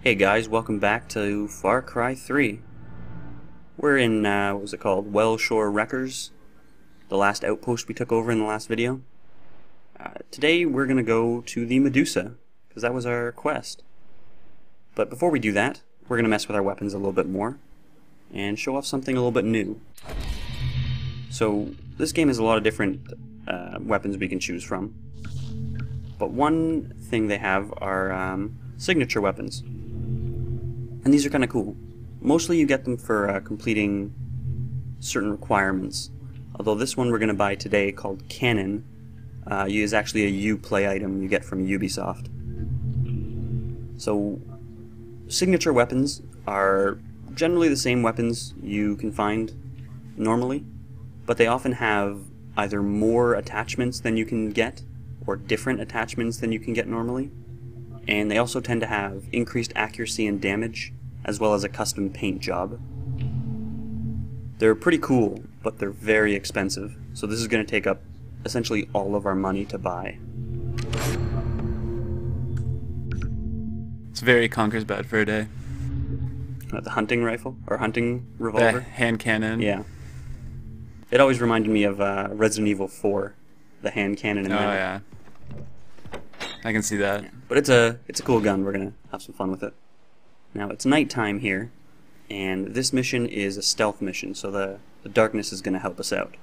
Hey guys, welcome back to Far Cry 3. We're in, what was it called? Wellshore Wreckers, the last outpost we took over in the last video. Today we're going to go to the Medusa, because that was our quest. But before we do that, we're going to mess with our weapons a little bit more, and show off something a little bit new. So, this game has a lot of different weapons we can choose from. But one thing they have are signature weapons. And these are kind of cool. Mostly you get them for completing certain requirements. Although this one we're going to buy today, called Cannon, is actually a Uplay item you get from Ubisoft. So, signature weapons are generally the same weapons you can find normally, but they often have either more attachments than you can get, or different attachments than you can get normally. And they also tend to have increased accuracy and damage, as well as a custom paint job. They're pretty cool, but they're very expensive, so this is going to take up essentially all of our money to buy. It's very Conker's Bad Fur Day. The hunting rifle? Or hunting revolver? The hand cannon. Yeah. It always reminded me of Resident Evil 4, the hand cannon in Oh there. yeah. I can see that. Yeah. But it's a cool gun. We're going to have some fun with it. Now, it's nighttime here, and this mission is a stealth mission, so the darkness is going to help us out.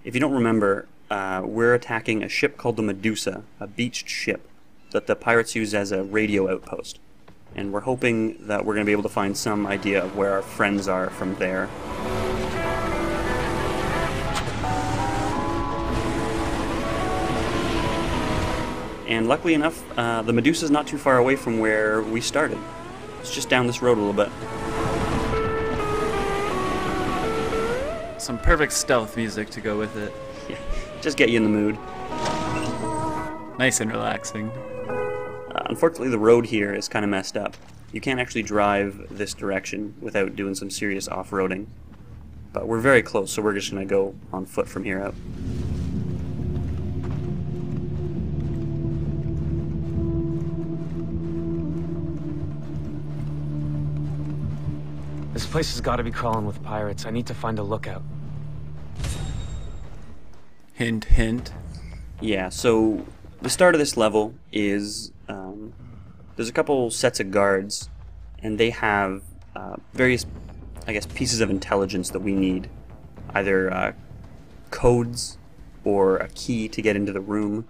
If you don't remember, we're attacking a ship called the Medusa, a beached ship that the pirates use as a radio outpost. And we're hoping that we're going to be able to find some idea of where our friends are from there. And luckily enough, the Medusa's not too far away from where we started. It's just down this road a little bit. Some perfect stealth music to go with it. Yeah, just get you in the mood. Nice and relaxing. Unfortunately, the road here is kind of messed up. You can't actually drive this direction without doing some serious off-roading. But we're very close, so we're just going to go on foot from here out. This place has got to be crawling with pirates. I need to find a lookout. Hint, hint. Yeah, so the start of this level is there's a couple sets of guards, and they have various, I guess, pieces of intelligence that we need. Either codes or a key to get into the room,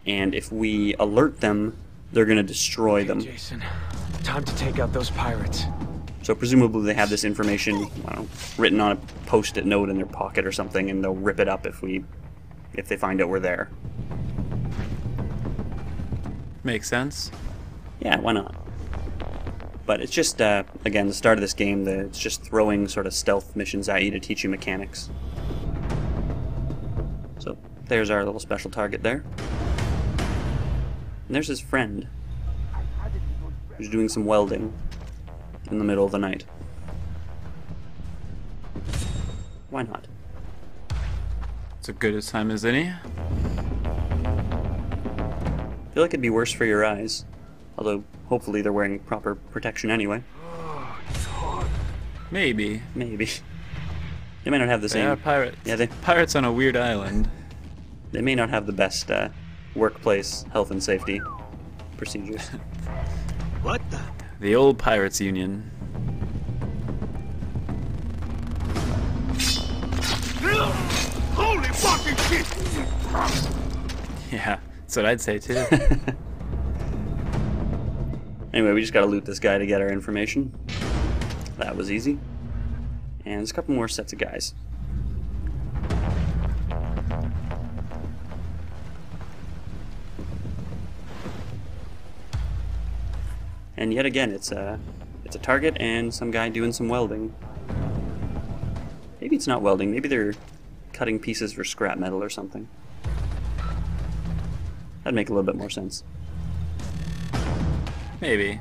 and if we alert them, they're going to destroy them. Jason, time to take out those pirates. So presumably they have this information, I don't know, written on a post-it note in their pocket or something, and they'll rip it up if they find out we're there. Makes sense. Yeah, why not? But it's just, again, the start of this game, it's just throwing sort of stealth missions at you to teach you mechanics. So, there's our little special target there. And there's his friend, who's doing some welding in the middle of the night. Why not? It's as good a time as any. I feel like it'd be worse for your eyes. Although, hopefully they're wearing proper protection anyway. Maybe. Maybe. They may not have the They same... are pirates. Yeah, Pirates on a weird island. they may not have the best workplace health and safety procedures. What the? The old Pirates Union. Holy fucking shit! Yeah, that's what I'd say too. Anyway, we just gotta loot this guy to get our information. That was easy. And there's a couple more sets of guys. And yet again, it's a target and some guy doing some welding. Maybe it's not welding, maybe they're cutting pieces for scrap metal or something. That'd make a little bit more sense. Maybe.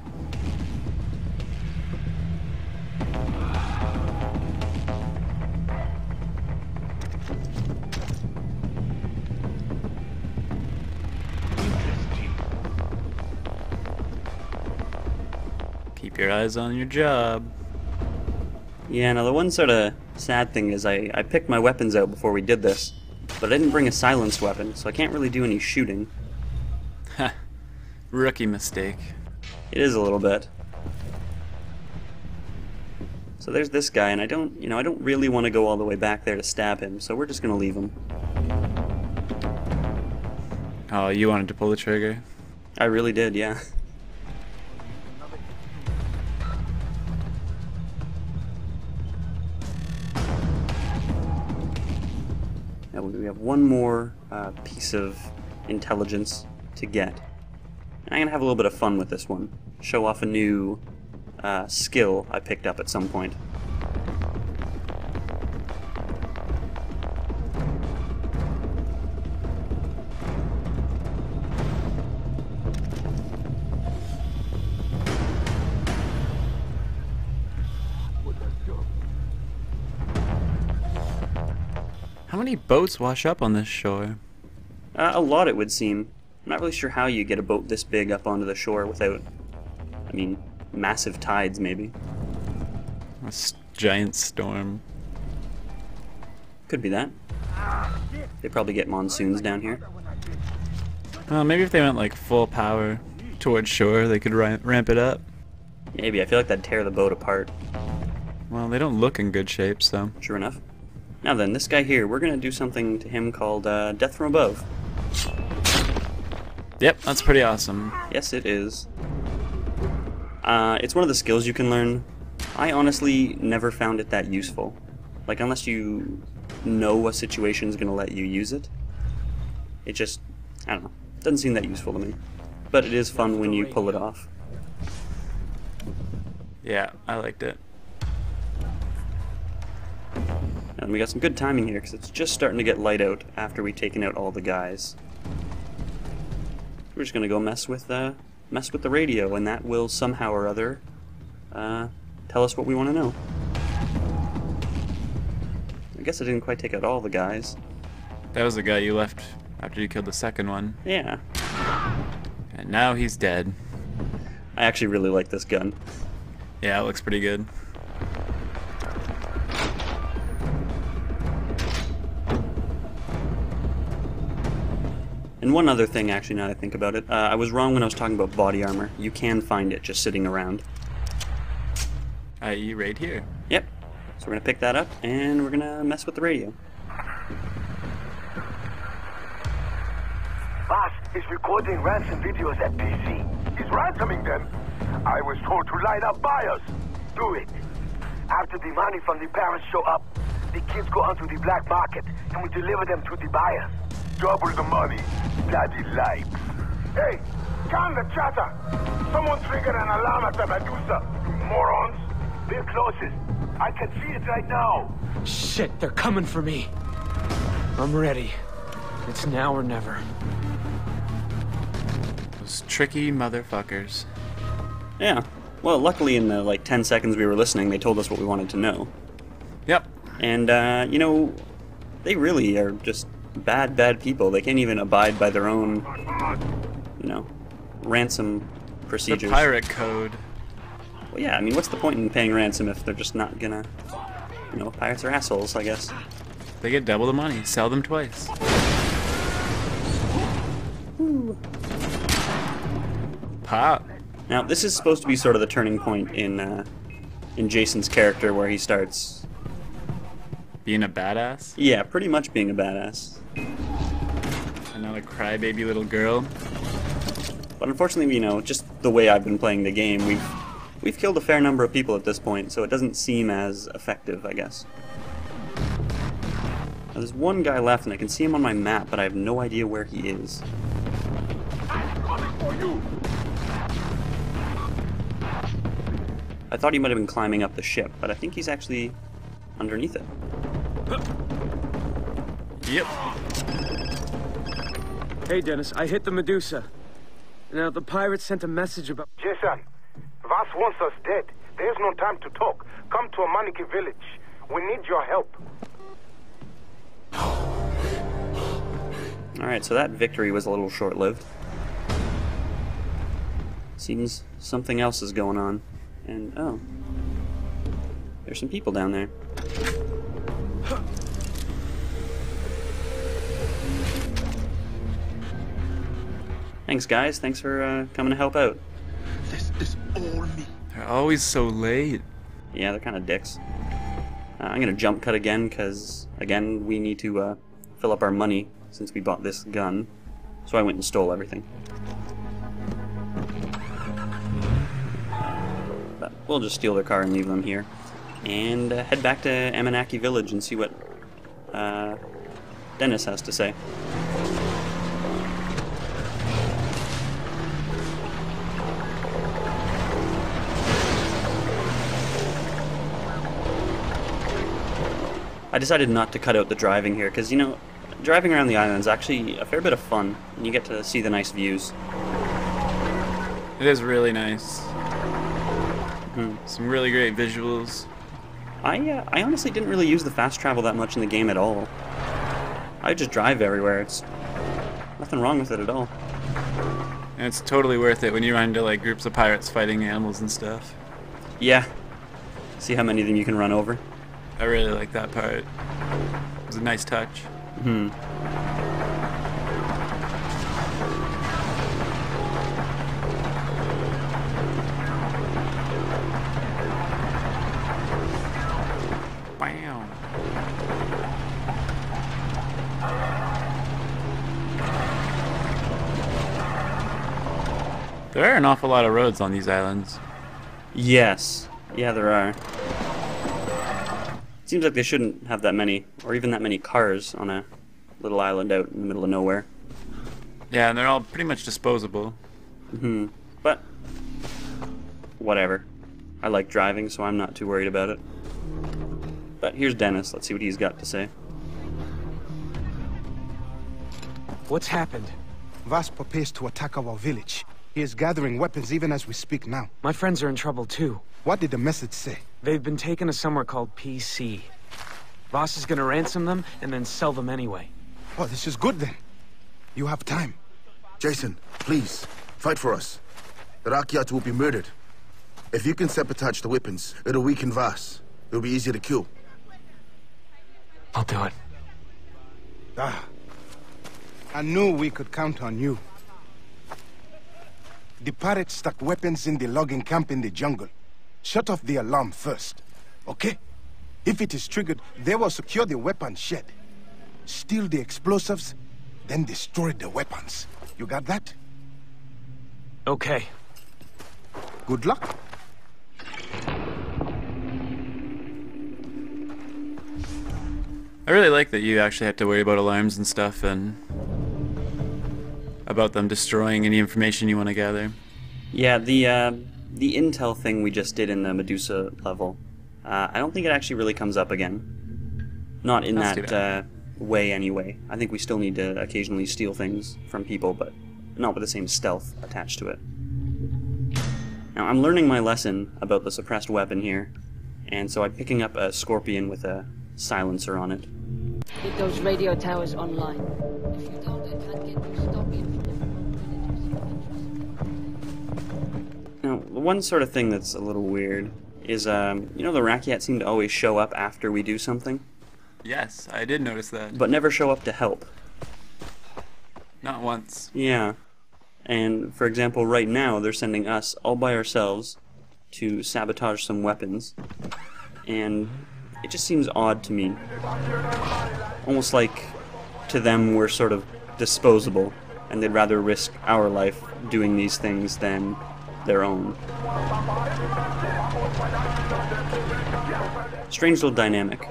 Keep your eyes on your job. Yeah, now the one sort of sad thing is I picked my weapons out before we did this, but I didn't bring a silenced weapon, so I can't really do any shooting. Ha. Rookie mistake. It is a little bit. So there's this guy, and I don't really want to go all the way back there to stab him, so we're just gonna leave him. Oh, you wanted to pull the trigger? I really did, yeah. Now we have one more piece of intelligence to get. And I'm gonna have a little bit of fun with this one. Show off a new skill I picked up at some point. How many boats wash up on this shore? A lot, it would seem. I'm not really sure how you get a boat this big up onto the shore without, I mean, massive tides, maybe. Giant storm. Could be that. They probably get monsoons down here. Maybe if they went like full power towards shore, they could ramp it up. Maybe. I feel like that'd tear the boat apart. Well, they don't look in good shape, so. Sure enough. Now then, this guy here, we're gonna do something to him called Death from Above. Yep, that's pretty awesome. Yes, it is. It's one of the skills you can learn. I honestly never found it that useful. Like, unless you know a situation's gonna let you use it. It just, I don't know, doesn't seem that useful to me. But it is fun when you pull it off. Yeah, I liked it. And we got some good timing here, because it's just starting to get light out after we've taken out all the guys. We're just gonna go mess with the radio, and that will somehow or other tell us what we want to know. I guess I didn't quite take out all the guys. That was the guy you left after you killed the second one. Yeah. And now he's dead. I actually really like this gun. Yeah, it looks pretty good. And one other thing, actually, now that I think about it, I was wrong when I was talking about body armor. You can find it just sitting around. I.e. right here. Yep. So we're gonna pick that up, and we're gonna mess with the radio. Boss is recording ransom videos at PC. He's ransoming them. I was told to line up buyers. Do it. After the money from the parents show up, the kids go onto the black market, and we deliver them to the buyers. Double the money. Daddy likes. Hey, calm the chatter. Someone triggered an alarm at the Medusa. You morons. We're closest. I can see it right now. Shit, they're coming for me. I'm ready. It's now or never. Those tricky motherfuckers. Yeah. Well, luckily in the, 10 seconds we were listening, they told us what we wanted to know. Yep. And, they really are just bad people. They can't even abide by their own, ransom procedures. The pirate code. Well, yeah, I mean, what's the point in paying ransom if they're just not gonna, pirates are assholes, I guess. They get double the money. Sell them twice. Ooh. Pop. Now, this is supposed to be sort of the turning point in Jason's character where he starts... Being a badass? Yeah, pretty much being a badass. Another crybaby little girl. But unfortunately, just the way I've been playing the game, we've killed a fair number of people at this point, so it doesn't seem as effective, I guess. Now, there's one guy left, and I can see him on my map, but I have no idea where he is. I thought he might have been climbing up the ship, but I think he's actually underneath it. Yep. Hey, Dennis, I hit the Medusa. Now, the pirates sent a message about... Jason, Vas wants us dead. There's no time to talk. Come to a Maniki village. We need your help. Alright, so that victory was a little short-lived. Seems something else is going on. And, oh. There's some people down there. Thanks, guys. Thanks for coming to help out. This is all me. They're always so late. Yeah, they're kind of dicks. I'm gonna jump cut again, because, again, we need to fill up our money since we bought this gun. So I went and stole everything. But we'll just steal their car and leave them here. And head back to Amanaki Village and see what Dennis has to say. I decided not to cut out the driving here, because, you know, driving around the island is actually a fair bit of fun, and you get to see the nice views. It is really nice. Some really great visuals. I honestly didn't really use the fast travel that much in the game at all. I just drive everywhere. It's nothing wrong with it at all. And it's totally worth it when you run into like groups of pirates fighting animals and stuff. Yeah. See how many of them you can run over? I really like that part. It was a nice touch. Wow. There are an awful lot of roads on these islands. Yes. Yeah, there are. Seems like they shouldn't have that many, or even that many cars on a little island out in the middle of nowhere. Yeah, and they're all pretty much disposable. But, whatever. I like driving, so I'm not too worried about it. But here's Dennis. Let's see what he's got to say. What's happened? Vas prepares to attack our village. He is gathering weapons even as we speak now. My friends are in trouble too. What did the message say? They've been taken to somewhere called PC. Voss is gonna ransom them and then sell them anyway. Oh, this is good then. You have time. Jason, please, fight for us. The Rakyat will be murdered. If you can sabotage the weapons, it'll weaken Vas. It'll be easier to kill. I'll do it. Ah. I knew we could count on you. The pirates stuck weapons in the logging camp in the jungle. Shut off the alarm first, okay? If it is triggered, they will secure the weapon shed. Steal the explosives, then destroy the weapons. You got that? Okay. Good luck. I really like that you actually have to worry about alarms and stuff and about them destroying any information you want to gather. Yeah, the intel thing we just did in the Medusa level, I don't think it actually really comes up again. Not in that way anyway. I think we still need to occasionally steal things from people, but not with the same stealth attached to it. Now, I'm learning my lesson about the suppressed weapon here, and so I'm picking up a Scorpion with a silencer on it. Get those radio towers online. If you don't, I can't get you stop it from the Now, the one sort of thing that's a little weird is, you know, the Rakyat seem to always show up after we do something, Yes, I did notice that. but never show up to help. Not once. Yeah. And, for example, right now, they're sending us all by ourselves to sabotage some weapons, and it just seems odd to me. Almost like, to them, we're sort of disposable, and they'd rather risk our life doing these things than their own. Strange little dynamic.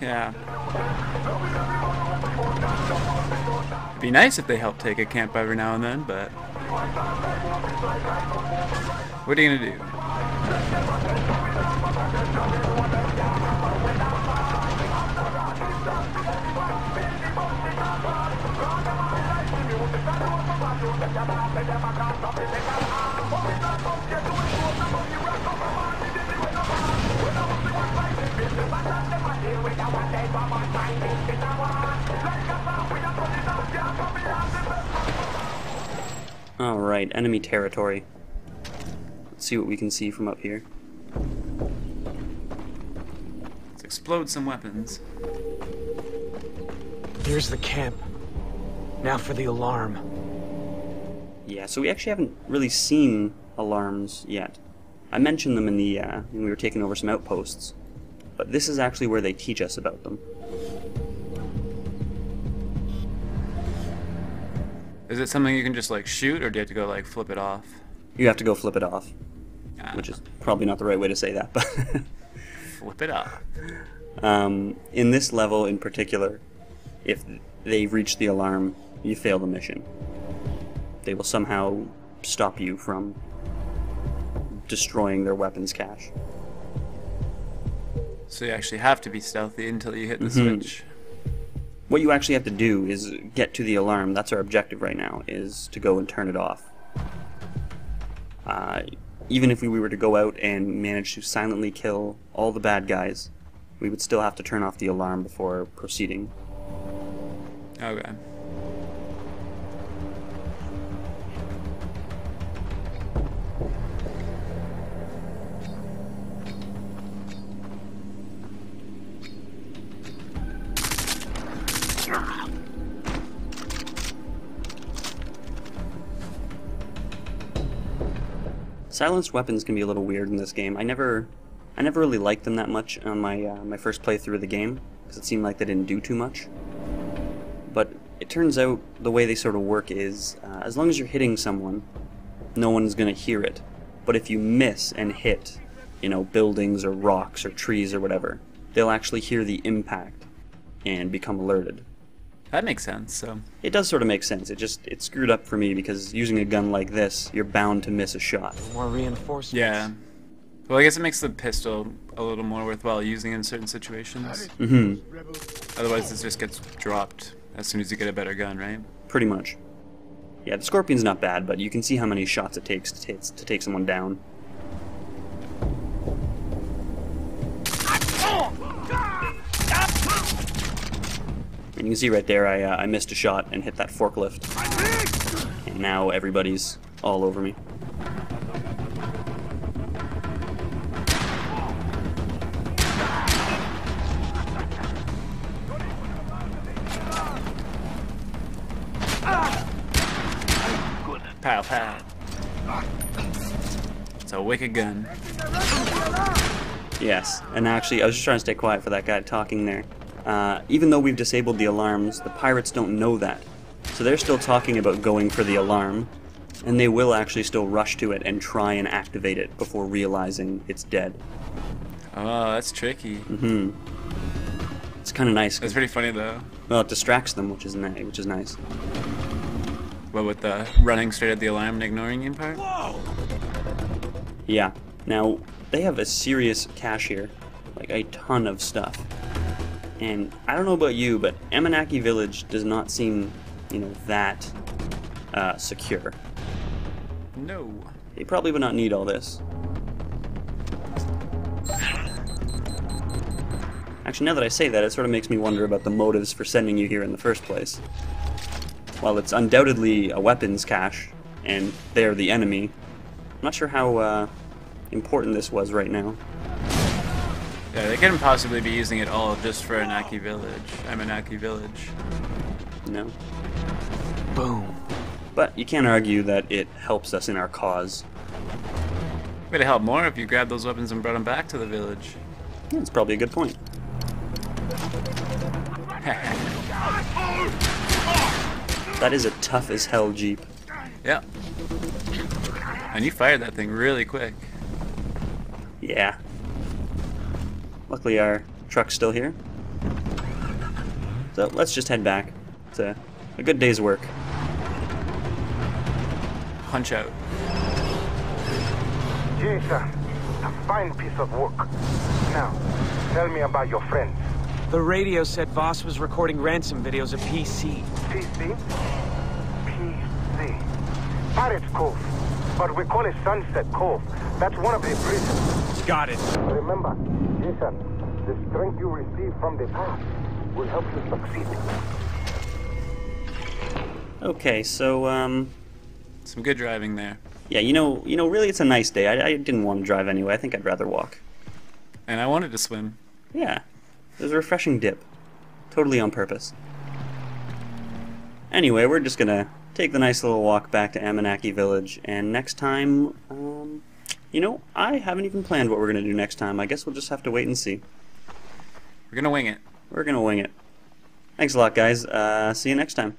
Yeah. It'd be nice if they helped take a camp every now and then, but what are you gonna do? Alright, enemy territory. Let's see what we can see from up here. Let's explode some weapons. Here's the camp. Now for the alarm. Yeah, so we actually haven't really seen alarms yet. I mentioned them in the when we were taking over some outposts, but this is actually where they teach us about them. Is it something you can just like shoot, or do you have to go like flip it off? You have to go flip it off, which is probably not the right way to say that, but Flip it off. in this level in particular, if they reach the alarm, you fail the mission. They will somehow stop you from destroying their weapons cache. So you actually have to be stealthy until you hit the switch. What you actually have to do is get to the alarm. That's our objective right now, is to go and turn it off. Even if we were to go out and manage to silently kill all the bad guys, we would still have to turn off the alarm before proceeding. Okay. Silenced weapons can be a little weird in this game. I never really liked them that much on my first playthrough of the game, because it seemed like they didn't do too much. But it turns out the way they sort of work is, as long as you're hitting someone, no one's going to hear it. But if you miss and hit, you know, buildings or rocks or trees or whatever, they'll actually hear the impact and become alerted. That makes sense, so. It does sort of make sense. It screwed up for me because using a gun like this, you're bound to miss a shot. More reinforcements. Yeah. Well, I guess it makes the pistol a little more worthwhile using in certain situations. Otherwise, this just gets dropped as soon as you get a better gun, right? Pretty much. Yeah, the Scorpion's not bad, but you can see how many shots it takes to take someone down. And you can see right there, I missed a shot and hit that forklift. And now everybody's all over me. Pow, pow. It's a wicked gun. Yes, and actually, I was just trying to stay quiet for that guy talking there. Even though we've disabled the alarms, the pirates don't know that. So they're still talking about going for the alarm, and they will actually still rush to it and try and activate it before realizing it's dead. Oh, that's tricky. It's kind of nice. That's pretty funny, though. Well, it distracts them, which is nice. Well, with the running straight at the alarm and ignoring you part? Yeah. Now, they have a serious cache here. Like, a ton of stuff. And I don't know about you, but Amanaki Village does not seem, you know, that secure. No. They probably would not need all this. Actually, now that I say that, it sort of makes me wonder about the motives for sending you here in the first place. While it's undoubtedly a weapons cache, and they're the enemy, I'm not sure how important this was right now. Yeah, they couldn't possibly be using it all just for Amanaki Village. No. Boom. But you can't argue that it helps us in our cause. Would have helped more if you grabbed those weapons and brought them back to the village. Yeah, that's probably a good point. That is a tough as hell Jeep. Yeah. And you fired that thing really quick. Yeah. Luckily our truck's still here. So let's just head back. It's a good day's work. Punch out. Yes, sir. A fine piece of work. Now, tell me about your friends. The radio said Voss was recording ransom videos at PC. PC? PC. Pirates Cove. But we call it Sunset Cove. That's one of the prisons. Got it. Remember, Jason, the strength you receive from the past will help you succeed. Okay, so, Some good driving there. Yeah, really, it's a nice day. I didn't want to drive anyway. I think I'd rather walk. And I wanted to swim. Yeah, it was a refreshing dip. Totally on purpose. Anyway, we're just gonna take the nice little walk back to Amanaki Village, and next time, I haven't even planned what we're gonna do next time. I guess we'll just have to wait and see. We're gonna wing it. We're gonna wing it. Thanks a lot, guys. See you next time.